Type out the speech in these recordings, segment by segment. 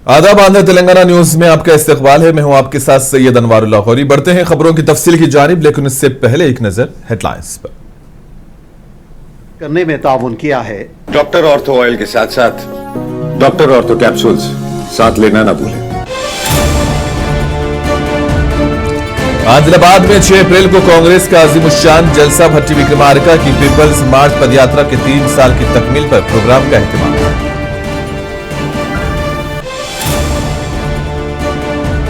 आदाब, आंध्र तेलंगाना न्यूज में आपका इस्तकबाल है। मैं हूं आपके साथ सैयद अनवारुल्लाह गौरी। बढ़ते हैं खबरों की तफसील की जानिब, लेकिन इससे पहले एक नजर हेडलाइंस पर। करने में ताउन किया है डॉक्टर ऑर्थो ऑयल के साथ साथ डॉक्टर ऑर्थो कैप्सूल्स साथ लेना ना भूलें। आदिलाबाद में 6 अप्रैल को कांग्रेस का अजीमुश्शान जलसा भट्टी विक्रमार्का की पीपल्स मार्च पदयात्रा के 3 साल की तकमील पर प्रोग्राम का एहतमाम।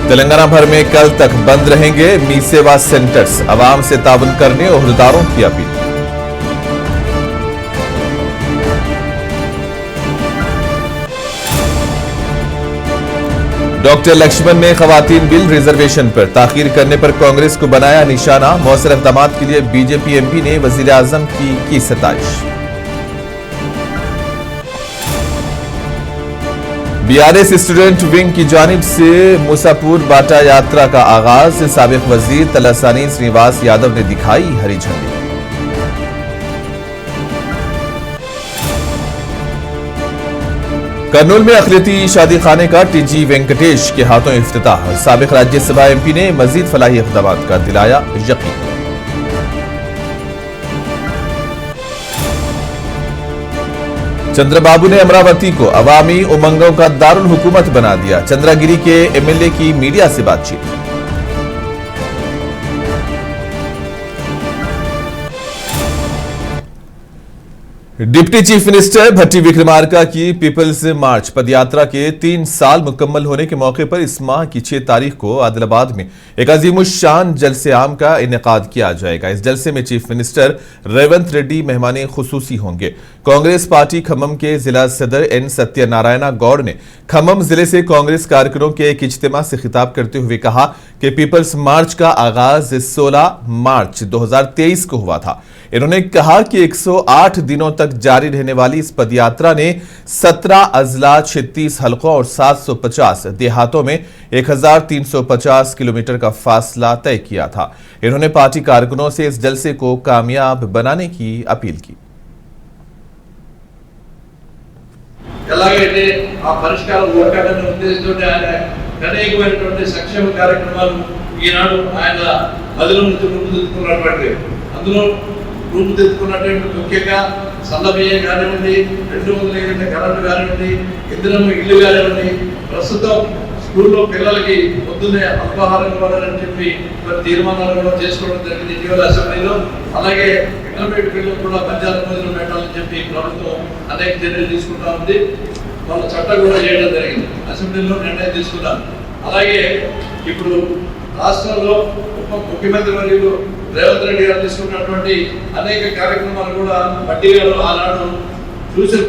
तेलंगाना भर में कल तक बंद रहेंगे मी सेवा सेंटर्स, आवाम से ताउन करने और ओहदेदारों की अपील। डॉक्टर लक्ष्मण ने खवातीन बिल रिजर्वेशन पर ताखीर करने पर कांग्रेस को बनाया निशाना। मौसर इक़दामात के लिए बीजेपी एमपी ने वजीर आजम की सताइश। बीआरएस स्टूडेंट विंग की जानिब से मुसापुर बाटा यात्रा का आगाज। साबिक वजीर तलासानी श्रीनिवास यादव ने दिखाई हरी झंडी। कर्नूल में अखिलती शादी खाने का टीजी वेंकटेश के हाथों इफ्तिताह। साबिक राज्यसभा एमपी ने मजीद फलाही इक़दामात का दिलाया यकीन। चंद्रबाबू ने अमरावती को अवामी उमंगों का दारुल हुकूमत बना दिया। चंद्रागिरी के एमएलए की मीडिया से बातचीत। डिप्टी चीफ मिनिस्टर भट्टी विक्रमार्का की पीपल्स मार्च पदयात्रा के 3 साल मुकम्मल होने के मौके पर इस माह की 6 तारीख को आदिलाबाद में एक अजीमुश्शान जलसे आम का इनेकाद किया जाएगा। इस जलसे में चीफ मिनिस्टर रेवंत रेड्डी मेहमान खुसूसी होंगे। कांग्रेस पार्टी खम्मम के जिला सदर एन सत्यनारायण गौड़ ने खम्मम जिले से कांग्रेस कारकुनों के एक इज्तिमा से खिताब करते हुए कहा कि पीपल्स मार्च का आगाज 16 मार्च 2023 को हुआ था। इन्होंने कहा कि 108 दिनों तक जारी रहने वाली इस पदयात्रा ने 17 अजला, 36 हलकों और 750 देहातों में 1350 किलोमीटर का फासला तय किया था। इन्होंने पार्टी कारकुनों से इस जलसे को कामयाब बनाने की अपील की। ఎలాగైతే ఆ పరిష్కారం దొరకాలనే ఉద్దేశంతో ఆయన అనేకమైనటువంటి సంక్షేమ కార్యక్రమాలు ఈనాడు ఆయన మదిలో నుంచి రూపుదిద్దుకున్నటువంటి అందులో రూపుదిద్దుకున్నటువంటి ముఖ్యంగా సన్నబియ్యం కానివ్వండి, 200 యూనిట్ల కరెంటు కానివ్వండి, ఇల్లు కానివ్వండి, ప్రస్తుతం స్కూల్లో పిల్లలకి పొద్దున్నే అల్పాహారం ఇవ్వాలని చెప్పి కొన్ని తీర్మానాలు కూడా చేసుకోవడం జరిగింది ఇటీవల అసెంబ్లీలో. అలాగే ఇంటర్మీడియట్ పిల్లలకు కూడా మధ్యాహ్నం భోజనం పెట్టాలని చెప్పి ప్రభుత్వం అనేక చర్యలు తీసుకుంటా ఉంది. వాళ్ళ చట్టం కూడా చేయడం జరిగింది, అసెంబ్లీలో నిర్ణయం తీసుకున్నారు. అలాగే ఇప్పుడు రాష్ట్రంలో ముఖ్యమంత్రి వర్యులు రేవంత్ రెడ్డి గారు తీసుకున్నటువంటి అనేక కార్యక్రమాలు కూడా భట్టి గారు ఆనాడు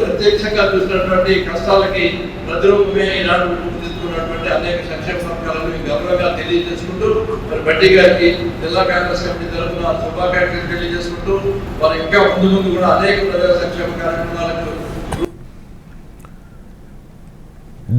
ప్రత్యక్షంగా చూసినటువంటి కష్టాలకి ప్రతిరూపమే ఈనాడు రూపుదిద్దుకున్నటువంటి అనేక సంక్షేమ పథకాలను గౌరవంగా తెలియజేసుకుంటూ మరి భట్టి గారికి జిల్లా కాంగ్రెస్ కమిటీ తరఫున శుభాకాంక్షలు తెలియజేసుకుంటూ వారు ఇంకా ముందు కూడా అనేక ప్రజా సంక్షేమ కార్యక్రమాలకు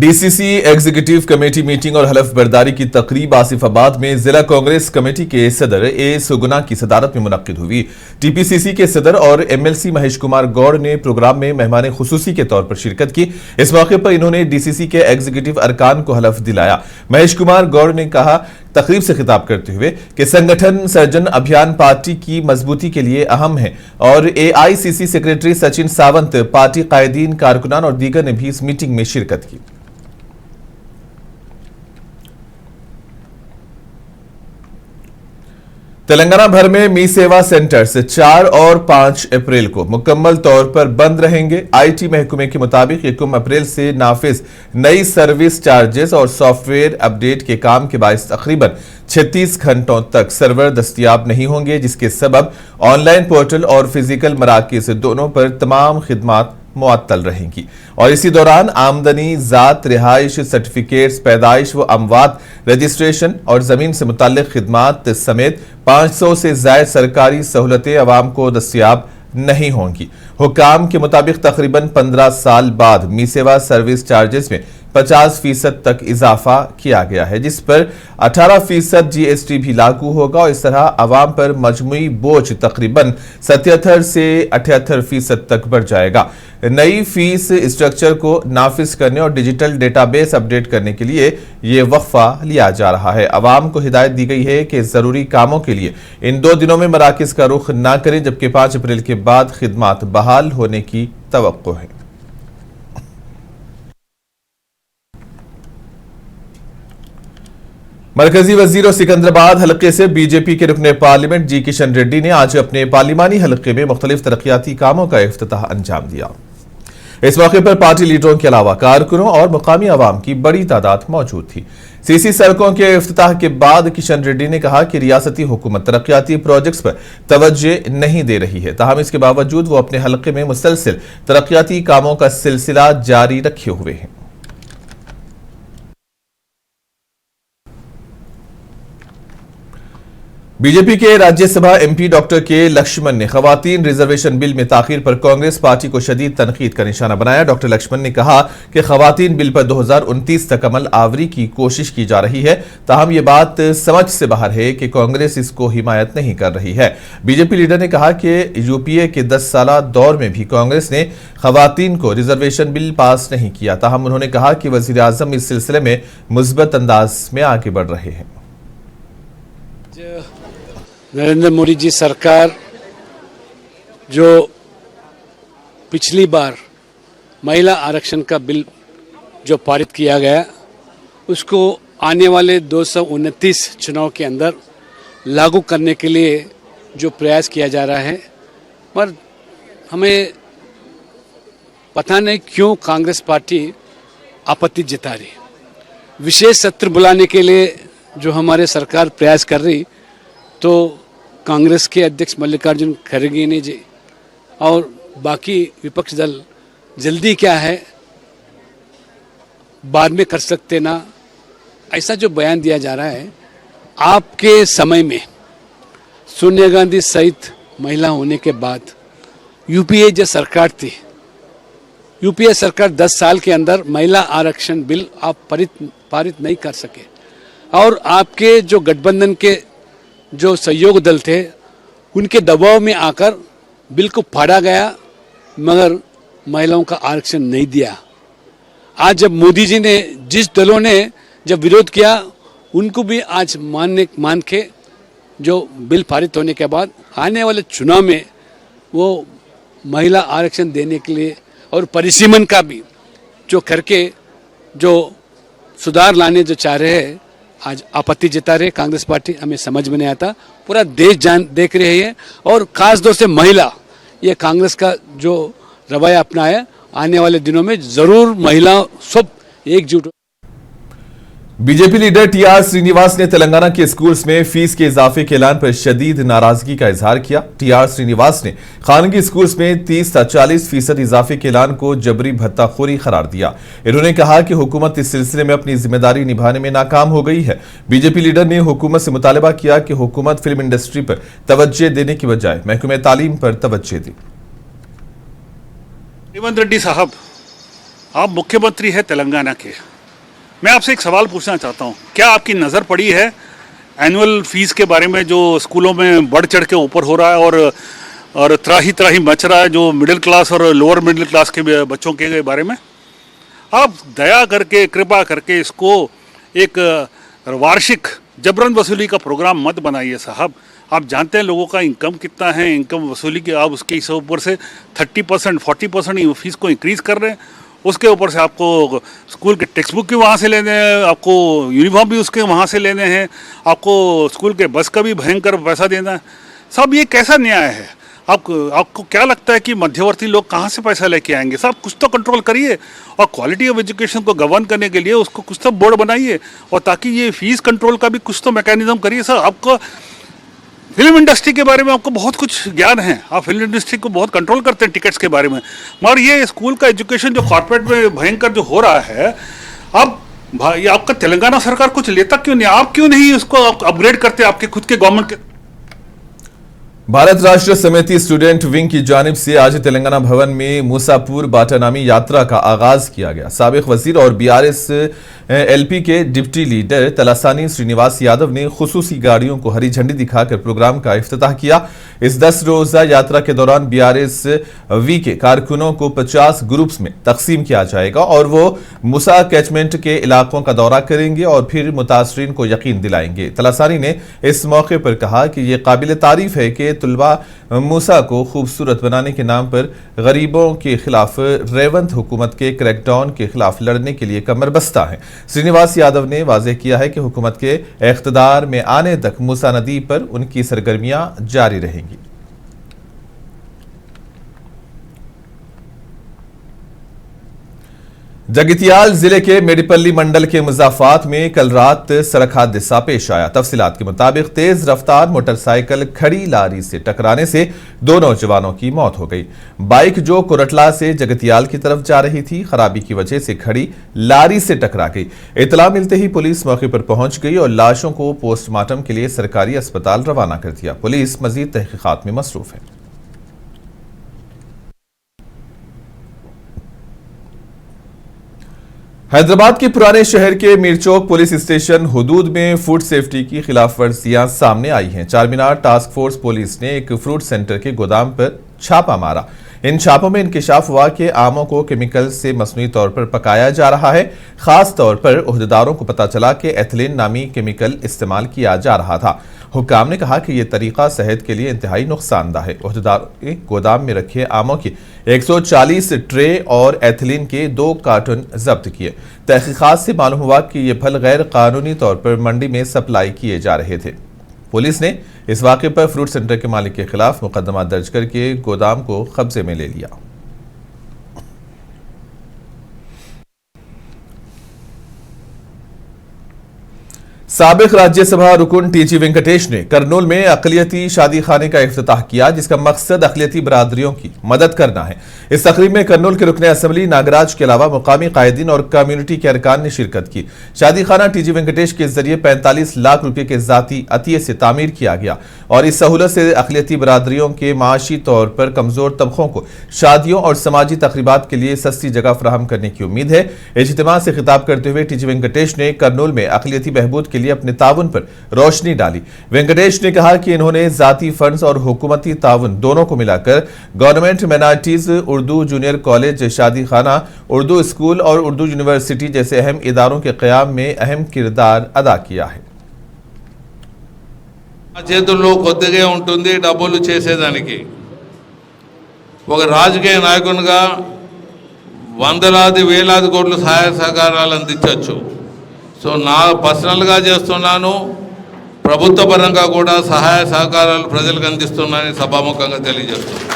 डीसीसी एग्जीक्यूटिव कमेटी मीटिंग और हलफ बर्दारी की तकरीब आसिफाबाद में जिला कांग्रेस कमेटी के सदर ए सुगुना की सदारत में मुनक्किद हुई। टीपीसीसी के सदर और एमएलसी महेश कुमार गौड़ ने प्रोग्राम में मेहमान खुसूसी के तौर पर शिरकत की। इस मौके पर इन्होंने डीसीसी के एग्जीक्यूटिव अरकान को हलफ दिलाया। महेश कुमार गौड़ ने कहा तकरीब से खिताब करते हुए कि संगठन सर्जन अभियान पार्टी की मजबूती के लिए अहम है और AICC secretary Sachin Sawant, party कायदीन, कारकुनान और दीगर ने भी इस मीटिंग में शिरकत की। तेलंगाना भर में मी सेवा सेंटर्स 4 और 5 अप्रैल को मुकम्मल तौर पर बंद रहेंगे। आईटी महकमे के मुताबिक 1 अप्रैल से नाफिज नई सर्विस चार्जेस और सॉफ्टवेयर अपडेट के काम के बायस तकरीबन 36 घंटों तक सर्वर दस्तयाब नहीं होंगे, जिसके सबब ऑनलाइन पोर्टल और फिजिकल मराकिज़ दोनों पर तमाम खिदमात मुअत्तल रहेंगी और इसी दौरान आमदनी, जात, रिहाइश सर्टिफिकेट्स, पैदाइश व अमवात रजिस्ट्रेशन और जमीन से मुताल्लिक खिदमात समेत 500 से ज़ायद सरकारी सहूलतें अवाम को दस्तयाब नहीं होंगी। हुकाम के मुताबिक तकरीबन 15 साल बाद मी सेवा सर्विस चार्जेस में 50% तक इजाफा किया गया है, जिस पर 18% जीएसटी भी लागू होगा और इस तरह आवाम पर मजमूई बोझ तकरीबन 77 से 78% तक बढ़ जाएगा। नई फीस स्ट्रक्चर को नाफिज करने और डिजिटल डेटाबेस अपडेट करने के लिए ये वक्फा लिया जा रहा है। आवाम को हिदायत दी गई है कि जरूरी कामों के लिए इन 2 दिनों में मराकिज का रुख न करें, जबकि 5 अप्रैल के बाद खिदमात बहाल होने की तवक्को है। मरकजी वजीर और सिकंदराबाद हलके से बीजेपी के रुकने पार्लियामेंट जी किशन रेड्डी ने आज अपने पार्लिमानी हलके में मुख्तलिफ तरक्याती कामों का इफ्तिताह अंजाम दिया। इस मौके पर पार्टी लीडरों के अलावा कारकुनों और मुकामी आवाम की बड़ी तादाद मौजूद थी। सीसी सड़कों के इफ्तिताह के बाद किशन रेड्डी ने कहा कि रियासती हुकूमत तरक्याती प्रोजेक्ट्स पर तवज्जो नहीं दे रही है, ताहम इसके बावजूद वो अपने हलके में मुसलसल तरक्याती कामों का सिलसिला जारी रखे हुए हैं। बीजेपी के राज्यसभा एमपी डॉक्टर के लक्ष्मण ने खवातीन रिजर्वेशन बिल में ताखीर पर कांग्रेस पार्टी को शदीद तनकीद का निशाना बनाया। डॉक्टर लक्ष्मण ने कहा कि खवातीन बिल पर 2029 तक अमल आवरी की कोशिश की जा रही है, ताहम यह बात समझ से बाहर है कि कांग्रेस इसको हिमायत नहीं कर रही है। बीजेपी लीडर ने कहा कि यूपीए के 10 साला दौर में भी कांग्रेस ने खवातीन को रिजर्वेशन बिल पास नहीं किया। ताहम उन्होंने कहा कि वजीर आजम इस सिलसिले में मुस्बत अंदाज में आगे बढ़ रहे हैं। नरेंद्र मोदी जी सरकार जो पिछली बार महिला आरक्षण का बिल जो पारित किया गया, उसको आने वाले 229 चुनाव के अंदर लागू करने के लिए जो प्रयास किया जा रहा है, पर हमें पता नहीं क्यों कांग्रेस पार्टी आपत्ति जता रही। विशेष सत्र बुलाने के लिए जो हमारे सरकार प्रयास कर रही, तो कांग्रेस के अध्यक्ष मल्लिकार्जुन खड़गे जी और बाकी विपक्ष दल जल्दी क्या है, बाद में कर सकते ना, ऐसा जो बयान दिया जा रहा है। आपके समय में सोनिया गांधी सहित महिला होने के बाद यूपीए जो सरकार थी, यूपीए सरकार 10 साल के अंदर महिला आरक्षण बिल आप पारित नहीं कर सके, और आपके जो गठबंधन के जो सहयोग दल थे उनके दबाव में आकर बिल को फाड़ा गया, मगर महिलाओं का आरक्षण नहीं दिया। आज जब मोदी जी ने, जिस दलों ने जब विरोध किया, उनको भी आज मान के जो बिल पारित होने के बाद आने वाले चुनाव में वो महिला आरक्षण देने के लिए और परिसीमन का भी जो करके जो सुधार लाने जो चाह रहे हैं, आज आपत्ति जता रहे कांग्रेस पार्टी। हमें समझ में नहीं आता, पूरा देश देख रही है, और खास तौर से महिला ये कांग्रेस का जो रवैया अपनाया, आने वाले दिनों में जरूर महिला सब एकजुट। बीजेपी लीडर टीआर श्रीनिवास ने तेलंगाना के स्कूल्स में फीस के इजाफे के ऐलान पर शदीद नाराजगी का इजहार किया। टीआर श्रीनिवास ने खानगी स्कूल्स में 30 से 40% इजाफे के ऐलान को जबरी भत्ताखोरी करार दिया। इन्होंने कहा कि हुकूमत इस सिलसिले में अपनी जिम्मेदारी निभाने में नाकाम हो गई है। बीजेपी लीडर ने हुकूमत से मुतालबा किया कि हुकूमत फिल्म इंडस्ट्री पर तवज्जो देने की बजाय महकमे तालीम पर तवज्जो दे। रेवंत रेड्डी साहब, आप मुख्यमंत्री है तेलंगाना के, मैं आपसे एक सवाल पूछना चाहता हूँ, क्या आपकी नज़र पड़ी है एनुअल फीस के बारे में जो स्कूलों में बढ़ चढ़ के ऊपर हो रहा है और त्राही मच रहा है जो मिडिल क्लास और लोअर मिडिल क्लास के बच्चों के बारे में? आप दया करके, कृपा करके इसको एक वार्षिक जबरन वसूली का प्रोग्राम मत बनाइए साहब। आप जानते हैं लोगों का इनकम कितना है, इनकम वसूली के आप उसके ऊपर से 30% 40% फीस को इंक्रीज़ कर रहे हैं। उसके ऊपर से आपको स्कूल के टेक्स्ट बुक भी वहाँ से लेने हैं, आपको यूनिफॉर्म भी उसके वहाँ से लेने हैं, आपको स्कूल के बस का भी भयंकर पैसा देना है। साहब ये कैसा न्याय है? आपको क्या लगता है कि मध्यवर्ती लोग कहाँ से पैसा लेके आएंगे? साहब कुछ तो कंट्रोल करिए, और क्वालिटी ऑफ एजुकेशन को गवर्न करने के लिए उसको कुछ तो बोर्ड बनाइए, और ताकि ये फीस कंट्रोल का भी कुछ तो मैकेनिज्म करिए। सर आपको फिल्म इंडस्ट्री के बारे में आपको बहुत कुछ ज्ञान है, आप फिल्म इंडस्ट्री को बहुत कंट्रोल करते हैं टिकट्स के बारे में, मगर ये स्कूल का एजुकेशन जो कॉर्पोरेट में भयंकर जो हो रहा है, अब भाई आपका तेलंगाना सरकार कुछ लेता क्यों नहीं? आप क्यों नहीं उसको अपग्रेड करते आपके खुद के गवर्नमेंट के? भारत राष्ट्र समिति स्टूडेंट विंग की जानिब से आज तेलंगाना भवन में मूसापुर बाटा नामी यात्रा का आगाज किया गया। साबिक वजीर और बीआरएस एलपी के डिप्टी लीडर तलासानी श्रीनिवास यादव ने खुसूसी गाड़ियों को हरी झंडी दिखाकर प्रोग्राम का इफ्तिताह किया। इस 10 रोजा यात्रा के दौरान बीआरएस वी के कारकुनों को 50 ग्रुप्स में तकसीम किया जाएगा और वो मूसा कैचमेंट के इलाकों का दौरा करेंगे और फिर मुतासरीन को यकीन दिलाएंगे। तलासानी ने इस मौके पर कहा कि यह काबिल तारीफ है कि तुलबा मूसा को खूबसूरत बनाने के नाम पर गरीबों के खिलाफ रेवंत हुकूमत के क्रैकडाउन के खिलाफ लड़ने के लिए कमर बस्ता है। श्रीनिवास यादव ने वाज़ेह किया है कि हुकूमत के इख्तिदार में आने तक मूसा नदी पर उनकी सरगर्मियां जारी रहेंगी। जगितियाल जिले के मेडिपल्ली मंडल के मुजाफात में कल रात सड़क हादसा पेश आया। तफसीलात के मुताबिक तेज रफ्तार मोटरसाइकिल खड़ी लारी से टकराने से 2 नौजवानों की मौत हो गई। बाइक जो कोरटला से जगितियाल की तरफ जा रही थी, खराबी की वजह से खड़ी लारी से टकरा गई। इतला मिलते ही पुलिस मौके पर पहुंच गई और लाशों को पोस्टमार्टम के लिए सरकारी अस्पताल रवाना कर दिया। पुलिस मजीद तहकीकात में मसरूफ है। हैदराबाद के पुराने शहर के मीरचौक पुलिस स्टेशन हुदूद में फूड सेफ्टी की खिलाफ वर्जियां सामने आई हैं। चारमीनार टास्क फोर्स पुलिस ने एक फ्रूट सेंटर के गोदाम पर छापा मारा। इन छापों में इंकिशाफ हुआ कि आमों को केमिकल से मसनूई तौर पर पकाया जा रहा है। खास तौर पर उहदेदारों को पता चला कि एथिलीन नामी केमिकल इस्तेमाल किया जा रहा था। हुक्काम ने कहा कि यह तरीका सेहत के लिए इंतहाई नुकसानदा है। उहदेदारों ने गोदाम में रखे आमों की 140 ट्रे और एथिलीन के 2 कार्टन जब्त किए। तहकीकात से मालूम हुआ कि ये फल गैर कानूनी तौर पर मंडी में सप्लाई किए जा रहे थे। पुलिस ने इस वाक़े पर फ्रूट सेंटर के मालिक के खिलाफ मुकदमा दर्ज करके गोदाम को कब्जे में ले लिया। साबिक राज्यसभा रुकन टीजी वेंकटेश ने करनूल में अक़लियती शादी खाने का इफ्तिताह किया, जिसका मकसद अक़लियती बरादरियों की मदद करना है। इस तकरीब में करनूल के रुकन असम्बली नागराज के अलावा मुकामी कायदीन और कम्युनिटी के अरकान ने शिरकत की। शादी खाना टीजी वेंकटेश के जरिए 45 लाख रुपए के जाती अतिये से तामीर किया गया और इस सहूलत से अक़लियती बरादरियों के माशी तौर पर कमजोर तबकों को शादियों और समाजी तकरीबात के लिए सस्ती जगह फराहम करने की उम्मीद है। इज्तिमा से खिताब करते हुए टीजी वेंकटेश ने करनूल में अक़लियती बहबूद के लिए अपने ताउन पर रोशनी डाली। वेंकटेश ने कहा कि इन्होंने जाती फंड्स और हुकूमती ताउन दोनों को मिलाकर government minorities Urdu junior college, शादी खाना, उर्दू स्कूल और उर्दू यूनिवर्सिटी जैसे अहम इदारों के क़याम में अहम किरदार अदा किया है। చేతుల్లో కొద్దిగా ఉంటుంది డబ్బులు చేసేదానికి। ఒక రాజకీయ నాయకునిగా వందలాది వేలాది కోట్ల సహాయ సహకారాలు అందించవచ్చు। సో నా పర్సనల్గా చేస్తున్నాను, ప్రభుత్వ పరంగా కూడా సహాయ సహకారాలు ప్రజలకు అందిస్తున్నానని సభాముఖంగా తెలియజేస్తున్నాను।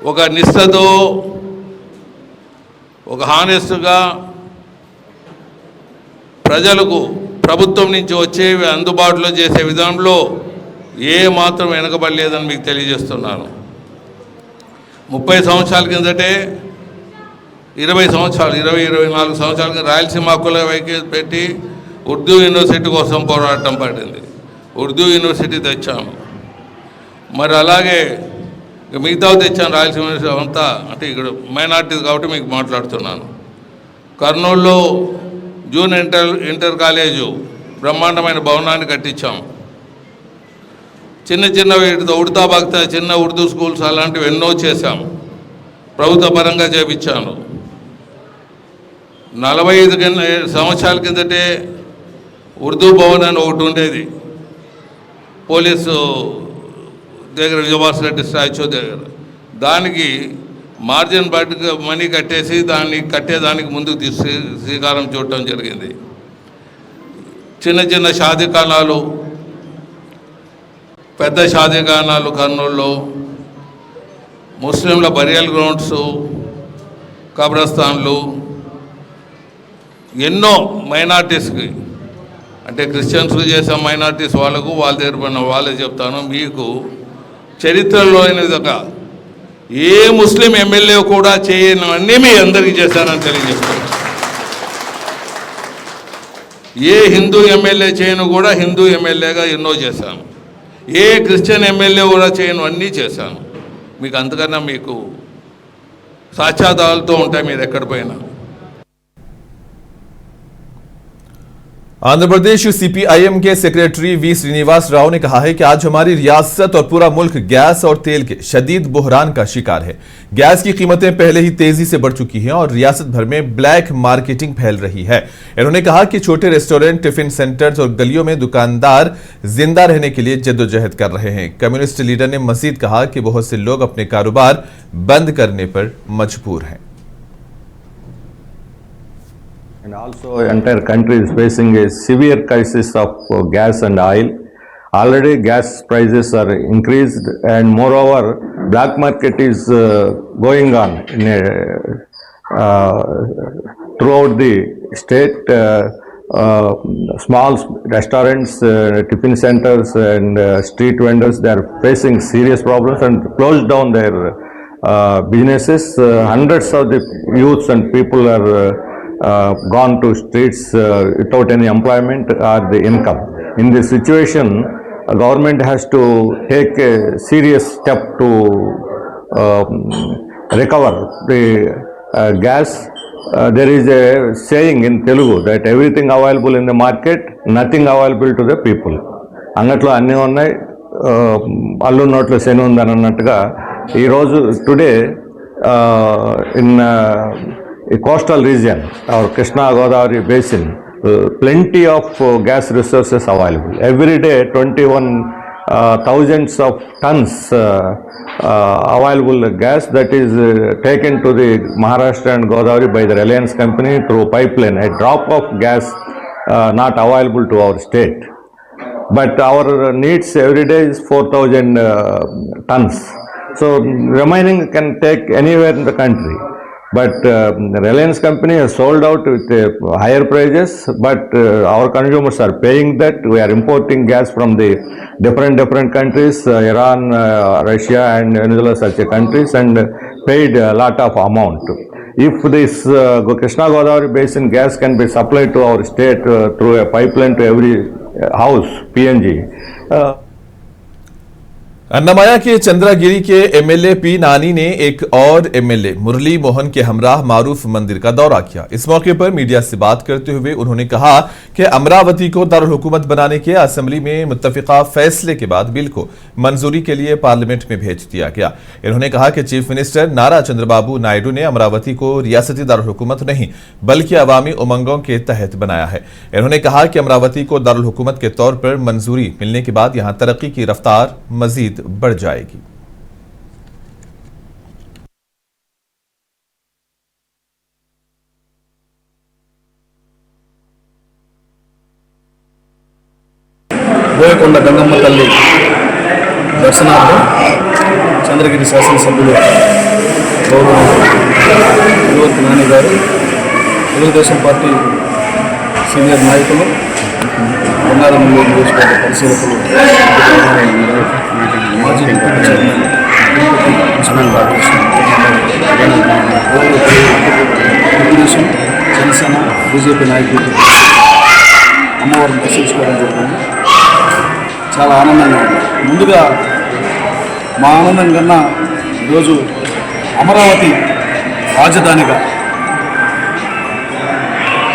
ఒక నిష్ఠతో, ఒక హానెస్ట్గా ప్రజలకు ప్రభుత్వం నుంచి వచ్చేవి అందుబాటులో చేసే విధానంలో ఏ మాత్రం వెనకబడలేదని మీకు తెలియజేస్తున్నాను। 30 సంవత్సరాల కిందటే 20 సంవత్సరాలు 24 సంవత్సరాల కింద రాయలసీమ హక్కుల వైపు పెట్టి ఉర్దూ యూనివర్సిటీ కోసం పోరాటం పడింది। ఉర్దూ యూనివర్సిటీ తెచ్చాము। మరి అలాగే మిగతా తెచ్చాను రాయలసీమ యూనివర్సిటీ అంతా, అంటే ఇక్కడ మైనార్టీస్ కాబట్టి మీకు మాట్లాడుతున్నాను। కర్నూలులో జూన్ ఇంటర్ కాలేజు బ్రహ్మాండమైన భవనాన్ని కట్టించాం। చిన్న చిన్న ఉడతా భక్త చిన్న ఉర్దూ స్కూల్స్ అలాంటివి ఎన్నో చేశాం, ప్రభుత్వ పరంగా చేపించాను। 45 సంవత్సరాల కిందటే ఉర్దూ భవన్ అని ఒకటి ఉండేది పోలీసు దగ్గర, విజయభాస్కర్ రెడ్డి స్టాచ్యూ దగ్గర। దానికి మార్జిన్ బట్టి మనీ కట్టేసి దాన్ని కట్టేదానికి ముందుకు శ్రీకారం చూడటం జరిగింది। చిన్న చిన్న షాదీఖానాలు, పెద్ద షాదీఖానాలు కర్నూలులో, ముస్లింల బరియల్ గ్రౌండ్స్, కబ్రస్థాన్లు, ఎన్నో మైనార్టీస్కి, అంటే క్రిస్టియన్స్కి చేసాం, మైనార్టీస్ వాళ్ళకు వాళ్ళ దగ్గర పడిన వాళ్ళే చెప్తాను మీకు, చరిత్రలో విధంగా ఏ ముస్లిం ఎమ్మెల్యే కూడా చేయనివన్నీ మీ అందరికీ చేశానని తెలియజేస్తున్నాను। ఏ హిందూ ఎమ్మెల్యే చేయను కూడా హిందూ ఎమ్మెల్యేగా ఎన్నో చేశాను, ఏ క్రిస్టియన్ ఎమ్మెల్యే కూడా చేయను అన్నీ చేశాను. మీకు అంతకన్నా మీకు సాక్ష్యాధారాలతో ఉంటాయి మీరు ఎక్కడ పోయినా. आंध्र प्रदेश सीपीआईएम के सेक्रेटरी वी श्रीनिवास राव ने कहा है कि आज हमारी रियासत और पूरा मुल्क गैस और तेल के शदीद बुहरान का शिकार है। गैस की कीमतें पहले ही तेजी से बढ़ चुकी हैं और रियासत भर में ब्लैक मार्केटिंग फैल रही है। इन्होंने कहा कि छोटे रेस्टोरेंट, टिफिन सेंटर्स और गलियों में दुकानदार जिंदा रहने के लिए जद्दोजहद कर रहे हैं। कम्युनिस्ट लीडर ने मजीद कहा कि बहुत से लोग अपने कारोबार बंद करने पर मजबूर हैं। And also entire country is facing a severe crisis of gas and oil. Already gas prices are increased and moreover black market is going on in throughout the state. Small restaurants, tiffin centers and street vendors, they are facing serious problems and closed down their businesses. Hundreds of the youths and people are gone to streets without any employment or the income. In this situation, government has to take a serious step to recover the gas. There is a saying in Telugu that everything available in the market, nothing available to the people. అంగట్లో అన్నీ ఉన్నాయి, అల్లు నోట్లో శని ఉందని అన్నట్టుగా ఈరోజు today in coastal region, our Krishna Godavari basin, plenty of gas resources available. Every day 21 thousands of tons available gas that is taken to the Maharashtra and Godavari by the Reliance company through pipeline. A drop of gas not available to our state. But our needs every day is 4,000 tons. So remaining can take anywhere in the country. But the Reliance company has sold out with higher prices, but our consumers are paying that. We are importing gas from the different countries, Iran, Russia and Venezuela, such countries, and paid a lot of amount. If this Krishna Godavari basin gas can be supplied to our state through a pipeline to every house, PNG, अन्नामाया के चंद्रागिरी के MLA P नानी ने एक और MLA मुरली मोहन के हमराह मारूफ मंदिर का दौरा किया। इस मौके पर मीडिया से बात करते हुए उन्होंने कहा कि अमरावती को दारुल हुकूमत बनाने के असेंबली में मुत्तफिका फैसले के बाद बिल को मंजूरी के लिए पार्लियामेंट में भेज दिया गया। इन्होंने कहा कि चीफ मिनिस्टर नारा चंद्रबाबू नायडू ने अमरावती को रियासती दारुल हुकूमत नहीं बल्कि अवामी उमंगों के तहत बनाया है। इन्होंने कहा कि अमरावती को दारुल हुकूमत के तौर पर मंजूरी मिलने के बाद यहां तरक्की की रफ्तार मजीद बढ़ जाएगी। బోయకొండ గంగమ్మ తల్లి దర్శనార్థం చంద్రగిరి శాసనసభ్యులు గౌరవ నాని గారు, తెలుగుదేశం పార్టీ సీనియర్ నాయకులు, బంగారం నియోజకవర్గ పరిశీలకులు, మాజీ deputy chairman Usman Balakrishna, Telugu Desam, Janasena, BJP నాయకులు అమ్మవారిని దర్శించుకోవడం జరిగింది. చాలా ఆనందంగా ఉంది. ముందుగా మా ఆనందం కన్నా ఈరోజు అమరావతి రాజధానిగా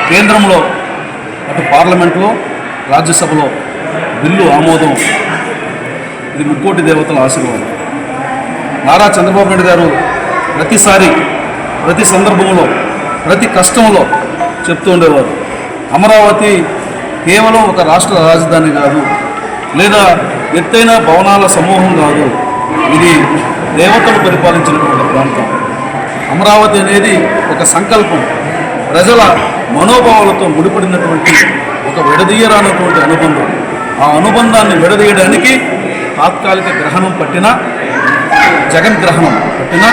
కేంద్రంలో అటు పార్లమెంట్లో రాజ్యసభలో బిల్లు ఆమోదం, ఇది ముక్కోటి దేవతల ఆశీర్వాదం. నారా చంద్రబాబు నాయుడు గారు ప్రతిసారి ప్రతి సందర్భంలో ప్రతి కష్టంలో చెప్తూ ఉండేవారు, అమరావతి కేవలం ఒక రాష్ట్ర రాజధాని కాదు, లేదా ఎత్తైన భవనాల సమూహం కాదు, ఇది దేవతలు పరిపాలించినటువంటి ప్రాంతం. అమరావతి అనేది ఒక సంకల్పం, ప్రజల మనోభావాలతో ముడిపడినటువంటి ఒక విడదీయరానటువంటి అనుబంధం. ఆ అనుబంధాన్ని విడదీయడానికి తాత్కాలిక గ్రహణం పట్టినా, జగన్ గ్రహణం పట్టినా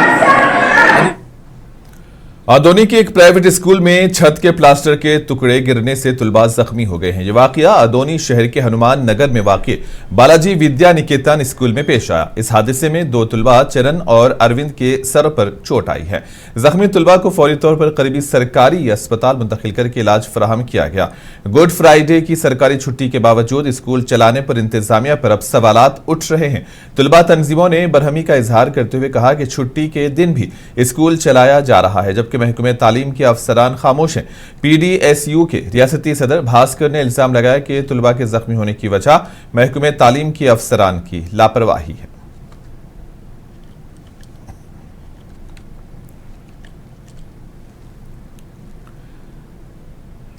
आदोनी के एक प्राइवेट स्कूल में छत के प्लास्टर के टुकड़े गिरने से तुलबा जख्मी हो गए हैं। ये वाकया आदोनी शहर के हनुमान नगर में वाक़ बालाजी विद्या निकेतन स्कूल में पेश आया। इस हादसे में 2 तुलबा चरण और अरविंद के सर पर चोट आई है। जख्मी तुलबा को फौरी तौर पर करीबी सरकारी अस्पताल मुंतकिल करके इलाज फराहम किया गया। गुड फ्राइडे की सरकारी छुट्टी के बावजूद स्कूल चलाने पर इंतजामिया पर अब सवालात उठ रहे हैं। तुलबा तंजीमों ने बरहमी का इजहार करते हुए कहा कि छुट्टी के दिन भी स्कूल चलाया जा रहा है, जबकि महकमे तालीम के अफसरान खामोश हैं। PDSU के रियासती सदर भास्कर ने इल्जाम लगाया कि तुलबा के जख्मी होने की वजह महकमे तालीम के अफसरान की लापरवाही है।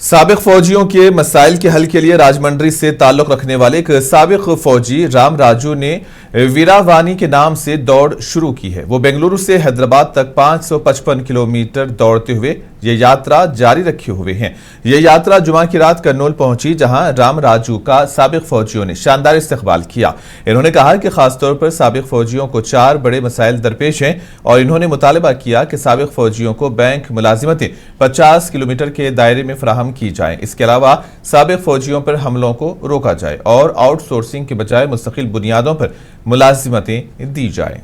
साबिक फौजियों के मसाइल के हल के लिए राजमंड्री से ताल्लुक रखने वाले एक साबिक फौजी राम राजू ने वीरावानी के नाम से दौड़ शुरू की है। वो बेंगलुरु से हैदराबाद तक 555 किलोमीटर दौड़ते हुए ये यात्रा जारी रखे हुए हैं। ये यात्रा जुमा की रात कर्नूल पहुंची, जहां राम राजू का साबिक फौजियों ने शानदार इस्तकबाल किया। इन्होंने कहा कि खासतौर पर साबिक फौजियों को 4 बड़े मसाइल दरपेश हैं और इन्होंने मुतालबा किया कि साबिक फौजियों को बैंक मुलाजिमतें 50 किलोमीटर के दायरे में फराहम की जाएं। इसके अलावा साबिक फौजियों पर हमलों को रोका जाए और आउटसोर्सिंग के बजाय मुस्तकिल बुनियादों पर मुलाजिमतें दी जाएं।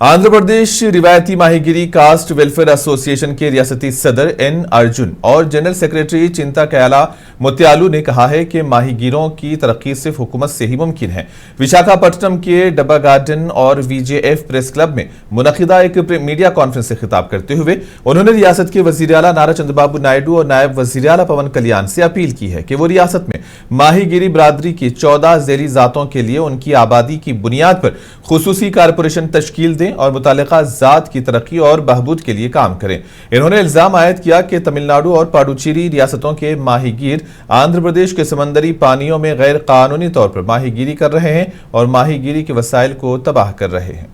आंध्र प्रदेश रिवायती माहीगिरी कास्ट वेलफेयर एसोसिएशन के रियासती सदर N अर्जुन और जनरल सेक्रेटरी चिंता कयाला मुत्यालू ने कहा है कि माहीगीरों की तरक्की सिर्फ हुकूमत से ही मुमकिन है। विशाखापट्टनम के डब्बा गार्डन और VJF प्रेस क्लब में मुनक़िदा एक मीडिया कॉन्फ्रेंस से खिताब करते हुए उन्होंने रियासत के वज़ीर आला नारा चंद्रबाबू नायडू और नायब वज़ीर आला पवन कल्याण से अपील की है कि वो रियासत में माहीगिरी बरादरी की 14 ज़ेली ज़ातों के लिए उनकी आबादी की बुनियाद पर खुसूसी कारपोरेशन तश्कील दें और मुतालिका ज़ात की तरक्की और बहबूद के लिए काम करें। इन्होंने इल्जाम आयद किया कि तमिलनाडु और पाडुचेरी रियासतों के माहीगीर आंध्र प्रदेश के समंदरी पानियों में गैर कानूनी तौर पर माहीगीरी कर रहे हैं और माहीगीरी के वसाइल को तबाह कर रहे हैं।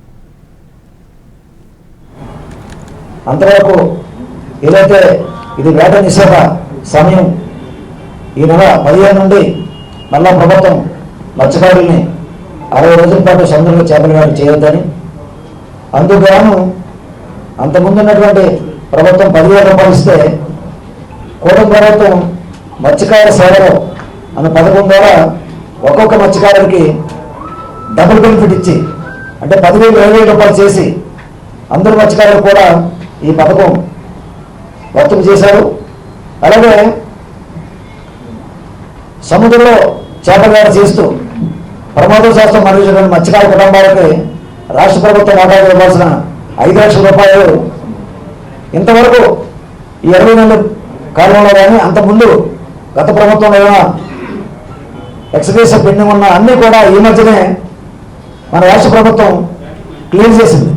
అంతవరకు ఏదైతే ఇది వేట నిషేధ సమయం ఈ నెల 15 నుండి మళ్ళా ప్రభుత్వం మత్స్యకారుల్ని 60 రోజుల పాటు సముద్రంలో చేపల వేట చేయొద్దని, అందుకు అంతకుముందు ఉన్నటువంటి ప్రభుత్వం 10,000 రూపాయలు ఇస్తే కూటమి ప్రభుత్వం మత్స్యకార సేవలో అన్న పథకం ద్వారా ఒక్కొక్క మత్స్యకారుడికి డబుల్ బెనిఫిట్ ఇచ్చి అంటే 10,000 20,000 రూపాయలు చేసి అందరు మత్స్యకారులు కూడా ఈ పథకం వర్తింపు చేశారు. అలాగే సముద్రంలో చేపల వేట చేస్తూ ప్రమాదవశాత్తు మరణించిన మత్స్యకార కుటుంబాలకి రాష్ట్ర ప్రభుత్వం వాటా ఇవ్వాల్సిన 5 లక్షల రూపాయలు ఇంతవరకు ఈ 20 నెలల కాలంలో కానీ అంతకుముందు గత ప్రభుత్వంలో ఏమైనా ఎక్స్గ్రేషన్ పెండింగ్ ఉన్న అన్నీ కూడా ఈ మధ్యనే మన రాష్ట్ర ప్రభుత్వం క్లియర్ చేసింది।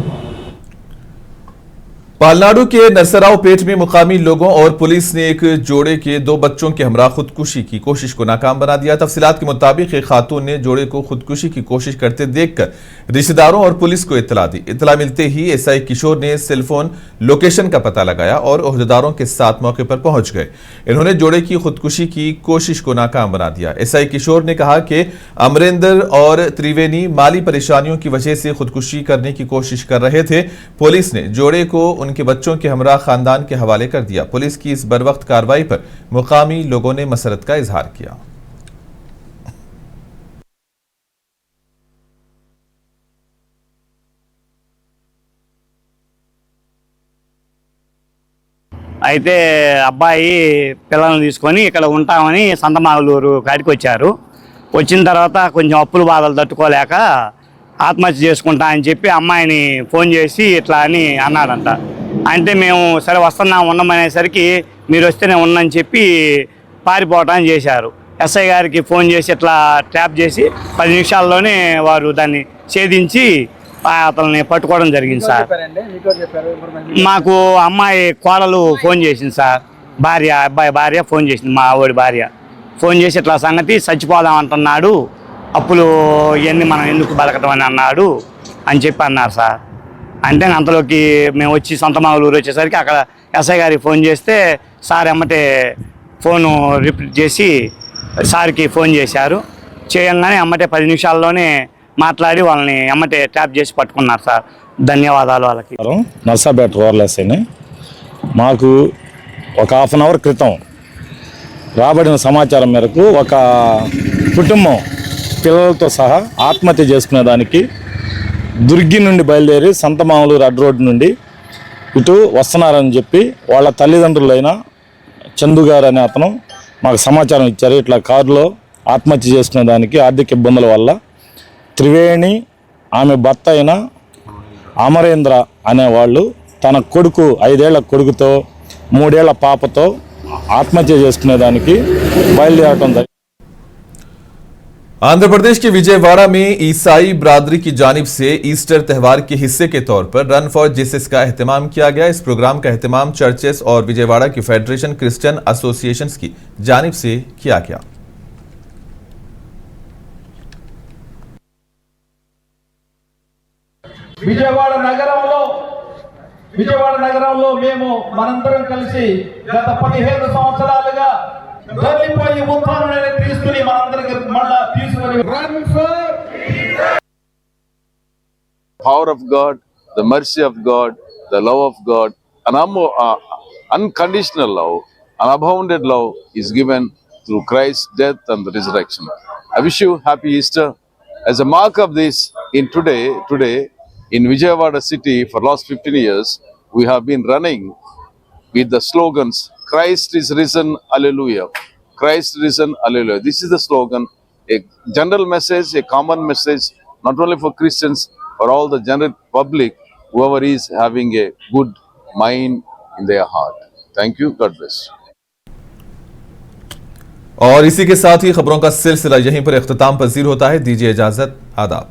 पालनाडु के नरसराव पेट में मुकामी लोगों और पुलिस ने एक जोड़े के 2 बच्चों के हमरा खुदकुशी की कोशिश को नाकाम बना दिया। तफसीलात के मुताबिक एक खातून ने जोड़े को खुदकुशी की कोशिश करते देखकर रिश्तेदारों और पुलिस को इत्तला दी। इत्तला मिलते ही SI किशोर ने सेलफोन लोकेशन का पता लगाया और ओहदेदारों के साथ मौके पर पहुंच गए। इन्होंने जोड़े की खुदकुशी की कोशिश को नाकाम बना दिया। SI किशोर ने कहा कि अमरिंदर और त्रिवेणी माली परेशानियों की वजह से खुदकुशी करने की कोशिश कर रहे थे। पुलिस ने जोड़े को उनके बच्चों के हमरा खानदान के हवाले कर दिया। पुलिस की इस बरवक्त कार्रवाई पर मुकामी लोगों ने मसरत का इजहार किया। అయితే అబ్బాయి పిల్లల్ని తీసుకొని ఇక్కడ ఉంటామని సంతమాగలూరు కాడికి వచ్చారు. వచ్చిన తర్వాత కొంచెం అప్పుల బాధలు తట్టుకోలేక ఆత్మహత్య చేసుకుంటా అని చెప్పి అమ్మాయిని ఫోన్ చేసి ఇట్లా అని అన్నాడంట. అంటే మేము సరే వస్తున్నాం ఉండమనేసరికి మీరు వస్తేనే ఉండని చెప్పి పారిపోవటాన్ని చేశారు. SI గారికి ఫోన్ చేసి ఇట్లా ట్యాప్ చేసి 10 నిమిషాల్లోనే వారు దాన్ని ఛేదించి అతన్ని పట్టుకోవడం జరిగింది సార్. మాకు అమ్మాయి కోడలు ఫోన్ చేసింది సార్, అబ్బాయి భార్య ఫోన్ చేసింది, మా ఆవిడ భార్య ఫోన్ చేసి ఇట్లా సంగతి చచ్చిపోదాం అంటున్నాడు, అప్పులు ఇవన్నీ మనం ఎందుకు బతకటం అని అన్నాడు అని చెప్పి అన్నారు సార్. అంటే అంతలోకి మేము వచ్చి సంతమాగలూరు వచ్చేసరికి అక్కడ SI గారికి ఫోన్ చేస్తే సార్ ఎమ్మటే ఫోను రిపీట్ చేసి సార్కి ఫోన్ చేశారు. చేయంగానే ఎమ్మటే 10 నిమిషాల్లోనే మాట్లాడి వాళ్ళని ఎమ్మటే ట్యాప్ చేసి పట్టుకున్నారు సార్. ధన్యవాదాలు వాళ్ళకి. నర్సాపేట రోర్లెస్ అని మాకు ఒక హాఫ్ అన్ అవర్ క్రితం రాబడిన సమాచారం మేరకు ఒక కుటుంబం పిల్లలతో సహా ఆత్మహత్య చేసుకునే దానికి దుర్గి నుండి బయలుదేరి సంతమామలూరు అడ్డ రోడ్డు నుండి ఇటు వస్తున్నారని చెప్పి వాళ్ళ తల్లిదండ్రులైన చందు గారు అనే అతను మాకు సమాచారం ఇచ్చారు. ఇట్లా కారులో ఆత్మహత్య చేసుకునే దానికి ఆర్థిక ఇబ్బందుల వల్ల త్రివేణి ఆమె భర్త అయిన అమరేంద్ర అనేవాళ్ళు తన కొడుకు 5 ఏళ్ల కొడుకుతో 3 ఏళ్ల పాపతో ఆత్మహత్య చేసుకునేదానికి బయలుదేరటం జరిగింది. आंध्र प्रदेश के विजयवाड़ा में ईसाई बिरादरी की जानिब से ईस्टर त्यौहार के हिस्से के तौर पर रन फॉर जीसस का एहतमाम किया गया। इस प्रोग्राम का एहतमाम चर्चेस और विजयवाड़ा की फेडरेशन क्रिश्चियन एसोसिएशंस की जानिब से किया गया। విజయవాడ నగరంలో మేము మనందరం కలిసి గత 17 సంవత్సరాలుగా దొర్లిపోయి ఉత్థానమైన క్రీస్తుని మనందరికి మళ్ళా తీసుకొని power of God, the mercy of God, the love of God, an unconditional love, an abounded love is given through Christ's death and the resurrection. I wish you happy Easter. As a mark of this, today in Vijayawada city for last 15 years, we have been running with the slogans, Christ is risen, hallelujah. Christ risen, hallelujah. This is the slogan, a general message, a common message, not only for Christians, for all the general public, whoever is having a good mind in their heart. Thank you. God bless. और इसी के साथ ही खबरों का सिलसिला यहीं पर इख्तिताम पजीर होता है। दीजिए इजाजत, आदाब।